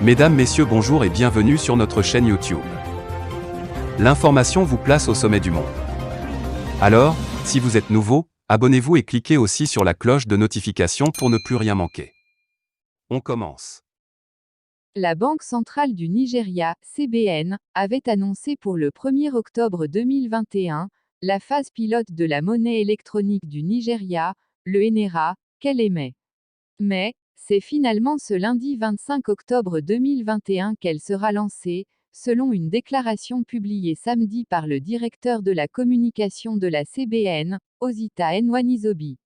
Mesdames, Messieurs, bonjour et bienvenue sur notre chaîne YouTube. L'information vous place au sommet du monde. Alors, si vous êtes nouveau, abonnez-vous et cliquez aussi sur la cloche de notification pour ne plus rien manquer. On commence. La Banque centrale du Nigeria, CBN, avait annoncé pour le 1er octobre 2021 la phase pilote de la monnaie électronique du Nigeria, le NERA, qu'elle émet. Mais, c'est finalement ce lundi 25 octobre 2021 qu'elle sera lancée, selon une déclaration publiée samedi par le directeur de la communication de la CBN, Osita Nwanizobi.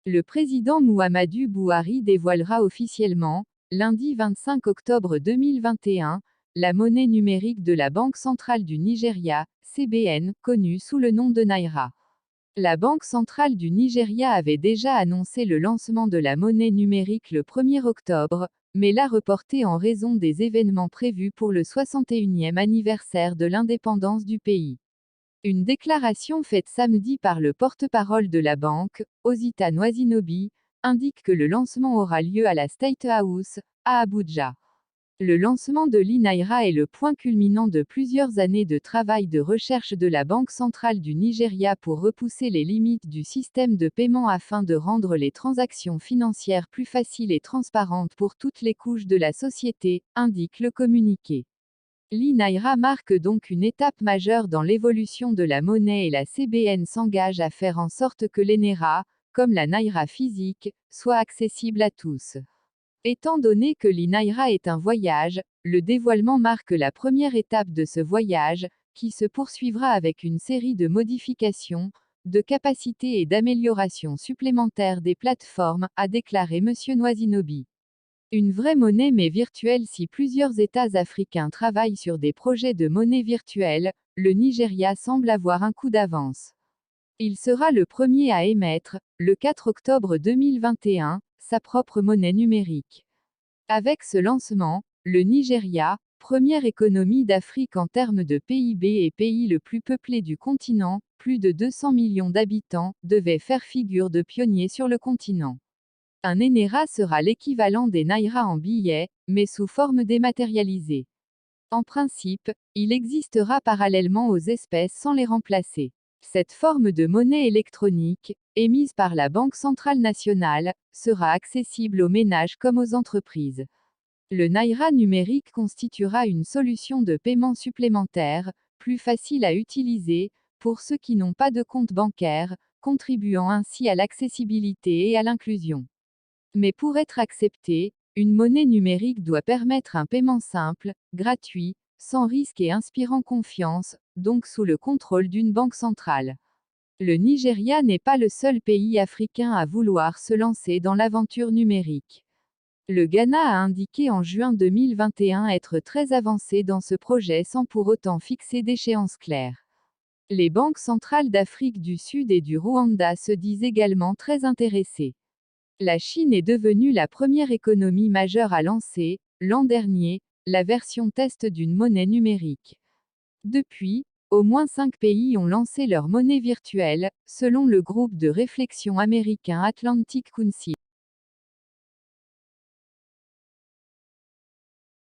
Le président Muhammadu Buhari dévoilera officiellement, lundi 25 octobre 2021, la monnaie numérique de la Banque centrale du Nigeria, CBN, connue sous le nom de Naira. La Banque centrale du Nigeria avait déjà annoncé le lancement de la monnaie numérique le 1er octobre, mais l'a reporté en raison des événements prévus pour le 61e anniversaire de l'indépendance du pays. Une déclaration faite samedi par le porte-parole de la banque, Osita Nwazinobi, indique que le lancement aura lieu à la State House, à Abuja. Le lancement de l'e-Naira est le point culminant de plusieurs années de travail de recherche de la Banque centrale du Nigeria pour repousser les limites du système de paiement afin de rendre les transactions financières plus faciles et transparentes pour toutes les couches de la société, indique le communiqué. L'e-Naira marque donc une étape majeure dans l'évolution de la monnaie et la CBN s'engage à faire en sorte que l'e-Naira, comme la Naira physique, soit accessible à tous. Étant donné que l'e-Naira est un voyage, le dévoilement marque la première étape de ce voyage, qui se poursuivra avec une série de modifications, de capacités et d'améliorations supplémentaires des plateformes, a déclaré M. Nwazinobi. Une vraie monnaie mais virtuelle. Si plusieurs États africains travaillent sur des projets de monnaie virtuelle, le Nigeria semble avoir un coup d'avance. Il sera le premier à émettre, le 4 octobre 2021, sa propre monnaie numérique. Avec ce lancement, le Nigeria, première économie d'Afrique en termes de PIB et pays le plus peuplé du continent, plus de 200 millions d'habitants, devait faire figure de pionnier sur le continent. Un NERA sera l'équivalent des Naira en billets, mais sous forme dématérialisée. En principe, il existera parallèlement aux espèces sans les remplacer. Cette forme de monnaie électronique, émise par la Banque centrale nationale, sera accessible aux ménages comme aux entreprises. Le Naira numérique constituera une solution de paiement supplémentaire, plus facile à utiliser, pour ceux qui n'ont pas de compte bancaire, contribuant ainsi à l'accessibilité et à l'inclusion. Mais pour être acceptée, une monnaie numérique doit permettre un paiement simple, gratuit, sans risque et inspirant confiance, donc sous le contrôle d'une banque centrale. Le Nigeria n'est pas le seul pays africain à vouloir se lancer dans l'aventure numérique. Le Ghana a indiqué en juin 2021 être très avancé dans ce projet sans pour autant fixer d'échéance claire. Les banques centrales d'Afrique du Sud et du Rwanda se disent également très intéressées. La Chine est devenue la première économie majeure à lancer, l'an dernier, la version test d'une monnaie numérique. Depuis, au moins 5 pays ont lancé leur monnaie virtuelle, selon le groupe de réflexion américain Atlantic Council.